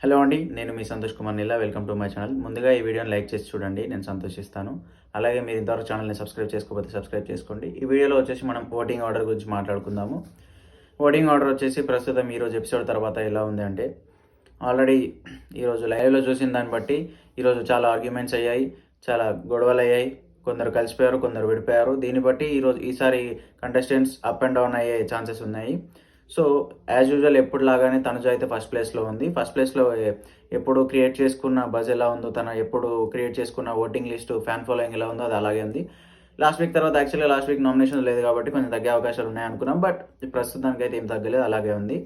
Hello అండి, నేను మీ Santosh Kumar Neela. Welcome to my channel. ముందుగా ఈ వీడియోని లైక్ చేసి చూడండి, నేను సంతోషిస్తాను. అలాగే మీరు ఇంతవరకు ఛానల్ని సబ్స్క్రైబ్ చేసుకోకపోతే సబ్స్క్రైబ్ చేసుకోండి. ఈ వీడియోలో వచ్చేసి మనం ఓటింగ్ ఆర్డర్ గురించి మాట్లాడుకుందాము. ఓటింగ్ ఆర్డర్ వచ్చేసి ప్రస్తుతం ఈరోజు ఎపిసోడ్ తర్వాత ఎలా ఉంది అంటే, ఆల్రెడీ ఈరోజు లైవ్లో చూసిన దాన్ని బట్టి ఈరోజు చాలా ఆర్గ్యుమెంట్స్ అయ్యాయి, చాలా గొడవలు అయ్యాయి. కొందరు కలిసిపోయారు, కొందరు విడిపోయారు. దీన్ని బట్టి ఈసారి కంటెస్టెంట్స్ అప్ అండ్ డౌన్ అయ్యే ఛాన్సెస్ ఉన్నాయి. సో యాజ్ యూజువల్ ఎప్పుడులాగానే తనుజ అయితే ఫస్ట్ ప్లేస్లో ఉంది. ఫస్ట్ ప్లేస్లో ఎప్పుడు క్రియేట్ చేసుకున్న బజ్ ఎలా ఉందో, తన ఎప్పుడు క్రియేట్ చేసుకున్న ఓటింగ్ లిస్టు, ఫ్యాన్ ఫాలోయింగ్ ఎలా ఉందో అది అలాగే ఉంది. లాస్ట్ వీక్ తర్వాత యాక్చువల్గా లాస్ట్ వీక్ నామినేషన్ లేదు కాబట్టి కొంచెం తగ్గే అవకాశాలు ఉన్నాయనుకున్నాం. బట్ ప్రస్తుతానికి అయితే ఏం తగ్గలేదు, అలాగే ఉంది.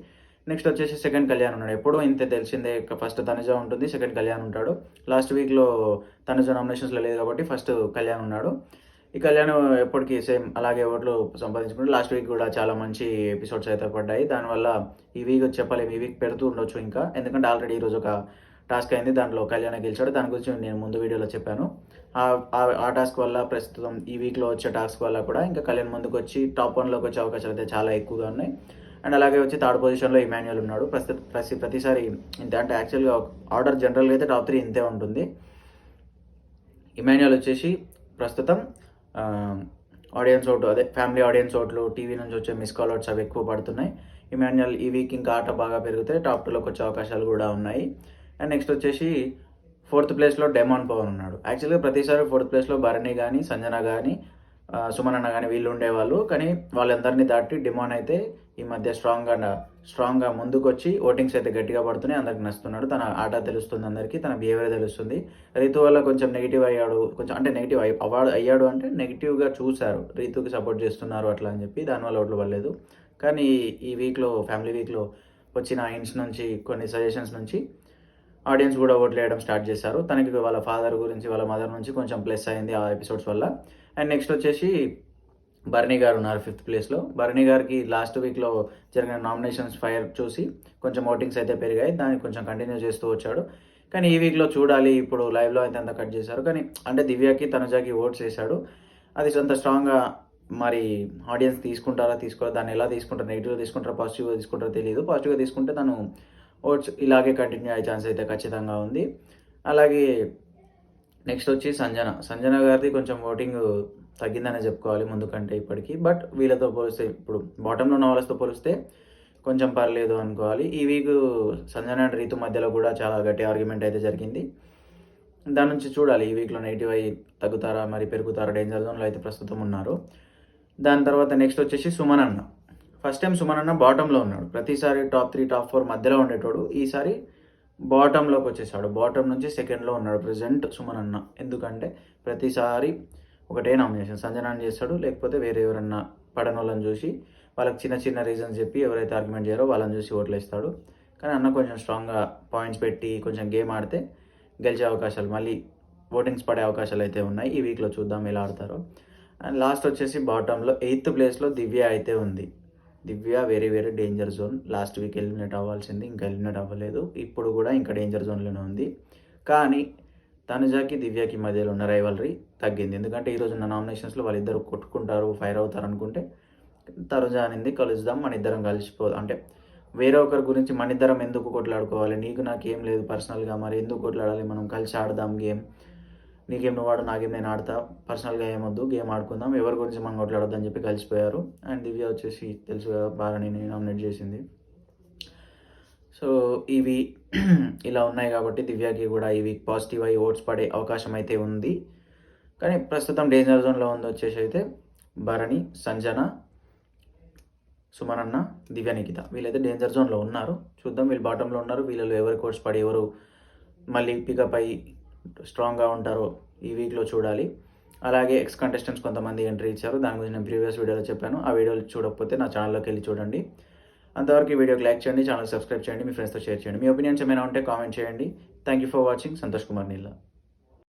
నెక్స్ట్ వచ్చేసి సెకండ్ కళ్యాణ్ ఉన్నాడు. ఎప్పుడూ ఇంతే తెలిసిందే, ఫస్ట్ తనుజ ఉంటుంది, సెకండ్ కళ్యాణ్ ఉంటాడు. లాస్ట్ వీక్లో తనుజ నామినేషన్స్లో లేదు కాబట్టి ఫస్ట్ కళ్యాణ్ ఉన్నాడు. ఈ కళ్యాణ్ ఎప్పటికీ సేమ్ అలాగే ఓట్లు సంపాదించుకుంటే లాస్ట్ వీక్ కూడా చాలా మంచి ఎపిసోడ్స్ అయితే పడ్డాయి. దానివల్ల ఈ వీక్ చెప్పలేము, ఈ వీక్ పెడుతూ ఉండొచ్చు ఇంకా, ఎందుకంటే ఆల్రెడీ ఈరోజు ఒక టాస్క్ అయింది, దాంట్లో కళ్యాణ్ గెలిచాడు. దాని గురించి నేను ముందు వీడియోలో చెప్పాను. ఆ టాస్క్ వల్ల ప్రస్తుతం ఈ వీక్లో వచ్చే టాస్క్ వల్ల కూడా ఇంకా కళ్యాణ్ ముందుకు వచ్చి టాప్ 1లోకి వచ్చే అవకాశాలు అయితే చాలా ఎక్కువగా ఉన్నాయి. అండ్ అలాగే వచ్చి థర్డ్ పొజిషన్లో ఇమాన్యుయల్ ఉన్నాడు. ప్రతిసారి ఇంతే, అంటే యాక్చువల్గా ఆర్డర్ జనరల్గా అయితే టాప్ 3 ఇంతే ఉంటుంది. ఇమాన్యుయల్ వచ్చేసి ప్రస్తుతం ఆడియన్స్ ఓటు, అదే ఫ్యామిలీ ఆడియన్స్ ఓట్లు, టీవీ నుంచి వచ్చే మిస్ కాల్ ఓట్స్ అవి ఎక్కువ పడుతున్నాయి. ఇమాన్యుయల్ ఈ వీక్ ఇంకా ఆట బాగా పెరిగితే టాప్ 2లోకి వచ్చే అవకాశాలు కూడా ఉన్నాయి. అండ్ నెక్స్ట్ వచ్చేసి 4th ప్లేస్లో డెమాన్ పవన్ ఉన్నాడు. యాక్చువల్గా ప్రతిసారి 4th ప్లేస్లో భరణి కానీ, సంజన కానీ, సుమన్ అన్న కానీ వీళ్ళు ఉండేవాళ్ళు. కానీ వాళ్ళందరినీ దాటి డిమాన్ అయితే ఈ మధ్య స్ట్రాంగ్గా ముందుకు వచ్చి ఓటింగ్స్ అయితే గట్టిగా పడుతున్నాయి, అందరికి నచ్చుతున్నాడు. తన ఆట తెలుస్తుంది అందరికీ, తన బిహేవియర్ తెలుస్తుంది. రీతు వల్ల కొంచెం నెగిటివ్ అయ్యాడు, కొంచెం అంటే నెగిటివ్ అయ్యాడు అంటే నెగిటివ్గా చూశారు, రీతుకి సపోర్ట్ చేస్తున్నారు అట్లా అని చెప్పి, దానివల్ల ఓట్లు పడలేదు. కానీ ఈ వీక్లో, ఫ్యామిలీ వీక్లో వచ్చిన హింట్స్ నుంచి, కొన్ని సజెషన్స్ నుంచి ఆడియన్స్ కూడా ఓట్లు వేయడం స్టార్ట్ చేశారు. తనకి వాళ్ళ ఫాదర్ గురించి, వాళ్ళ మదర్ నుంచి కొంచెం ప్లస్ అయింది ఆ ఎపిసోడ్స్ వల్ల. అండ్ నెక్స్ట్ వచ్చేసి భరణి గారు ఉన్నారు 5th ప్లేస్లో. భరణి గారికి లాస్ట్ వీక్లో జరిగిన నామినేషన్స్ ఫైర్ చూసి కొంచెం ఓటింగ్స్ అయితే పెరిగాయి, దాన్ని కొంచెం కంటిన్యూ చేస్తూ వచ్చాడు. కానీ ఈ వీక్లో చూడాలి, ఇప్పుడు లైవ్లో అయితే అంత కట్ చేశారు. కానీ అంటే దివ్యకి, తనుజకి ఓట్స్ వేశాడు. అది అంత స్ట్రాంగ్గా మరి ఆడియన్స్ తీసుకోరా, దాన్ని ఎలా తీసుకుంటారు, నెగిటివ్గా తీసుకుంటారా, పాజిటివ్గా తీసుకుంటారో తెలియదు. పాజిటివ్గా తీసుకుంటే తను ఓట్స్ ఇలాగే కంటిన్యూ అయ్యే ఛాన్స్ అయితే ఖచ్చితంగా ఉంది. అలాగే నెక్స్ట్ వచ్చి సంజన గారిది కొంచెం ఓటింగ్ తగ్గిందనే చెప్పుకోవాలి ముందు కంటే ఇప్పటికీ. బట్ వీళ్ళతో పోలిస్తే, ఇప్పుడు బాటంలో ఉన్న వాళ్ళతో పోలిస్తే కొంచెం పర్లేదు అనుకోవాలి. ఈ వీక్ సంజన అండ్ రీతు మధ్యలో కూడా చాలా గట్టి ఆర్గ్యుమెంట్ అయితే జరిగింది. దాని నుంచి చూడాలి ఈ వీక్లో నెగిటివ్ అయ్యి తగ్గుతారా, మరి పెరుగుతారా. డేంజర్ జోన్లో అయితే ప్రస్తుతం ఉన్నారు. దాని తర్వాత నెక్స్ట్ వచ్చేసి సుమన్ అన్న. ఫస్ట్ టైం సుమన్ అన్న బాటంలో ఉన్నాడు. ప్రతిసారి టాప్ 3, టాప్ 4 మధ్యలో ఉండేటోడు. ఈసారి బాటంలోకి వచ్చేసాడు. బాటం నుంచి సెకండ్లో ఉన్నాడు ప్రజెంట్ సుమన్ అన్న. ఎందుకంటే ప్రతిసారి ఒకటే నామినేషన్, సంజనాన్ని చేస్తాడు, లేకపోతే వేరే ఎవరన్నా పడనోళ్ళని చూసి వాళ్ళకి చిన్న చిన్న రీజన్స్ చెప్పి ఎవరైతే ఆర్గ్యుమెంట్ చేయరో వాళ్ళని చూసి ఓట్లు వేస్తాడు. కానీ అన్న కొంచెం స్ట్రాంగ్గా పాయింట్స్ పెట్టి కొంచెం గేమ్ ఆడితే గెలిచే అవకాశాలు, మళ్ళీ ఓటింగ్స్ పడే అవకాశాలు అయితే ఉన్నాయి. ఈ వీక్లో చూద్దాం ఎలా ఆడతారో. అండ్ లాస్ట్ వచ్చేసి బాటంలో 8th ప్లేస్లో దివ్య అయితే ఉంది. Divya very very danger zone. Last week eliminate అవ్వాల్సింది, ఇంకా ఎలిమినేట్ అవ్వలేదు. ఇప్పుడు కూడా ఇంకా డేంజర్ జోన్లోనే ఉంది. కానీ తనుజకి, దివ్యకి మధ్యలో ఉన్న రైవలరీ తగ్గింది. ఎందుకంటే ఈరోజు ఉన్న నామినేషన్స్లో వాళ్ళిద్దరు కొట్టుకుంటారు, ఫైర్ అవుతారు అనుకుంటే తనుజ అనింది కలుద్దాం, మన ఇద్దరం కలిసిపోదాం, అంటే వేరే ఒకరి గురించి మన ఇద్దరం ఎందుకు కొట్లాడుకోవాలి, నీకు నాకేం లేదు పర్సనల్గా, మరి ఎందుకు కొట్లాడాలి, మనం కలిసి ఆడదాం గేమ్, నీకేం నువ్వు ఆడు, నాకేం నేను ఆడతా, పర్సనల్గా ఏమొద్దు, గేమ్ ఆడుకుందాం, ఎవరి గురించి మనం కొట్లాడొద్దని చెప్పి కలిసిపోయారు. అండ్ దివ్య వచ్చేసి తెలుసు కదా, బాగానే నామినేట్ చేసింది. సో ఇవి ఇలా ఉన్నాయి కాబట్టి దివ్యకి కూడా ఈ వీక్ పాజిటివ్ అయ్యి ఓట్స్ పడే అవకాశం అయితే ఉంది. కానీ ప్రస్తుతం డేంజర్ జోన్లో ఉంది వచ్చేసి అయితే భరణి, సంజన, సుమన్ అన్న, దివ్య నిఖిత, వీళ్ళైతే డేంజర్ జోన్లో ఉన్నారు. చూద్దాం, వీళ్ళు బాటంలో ఉన్నారు. వీళ్ళలో ఎవరి ఓట్స్ పడి ఎవరు మళ్ళీ పికప్ అయ్యి స్ట్రాంగ్గా ఉంటారో ఈ వీక్లో చూడాలి. అలాగే ఎక్స్ కంటెస్టెంట్స్ కొంతమంది ఎంట్రీ ఇచ్చారు, దాని గురించి నేను ప్రీవియస్ వీడియోలో చెప్పాను. ఆ వీడియోలు చూడకపోతే నా ఛానల్లోకి వెళ్ళి చూడండి. అంతవరకు ఈ వీడియోకి లైక్ చేయండి, ఛానల్ సబ్స్క్రైబ్ చేయండి, మీ ఫ్రెండ్స్తో షేర్ చేయండి. మీ ఒపీనియన్స్ ఏమైనా ఉంటే కామెంట్ చేయండి. Thank you for watching. Santosh Kumar Neela.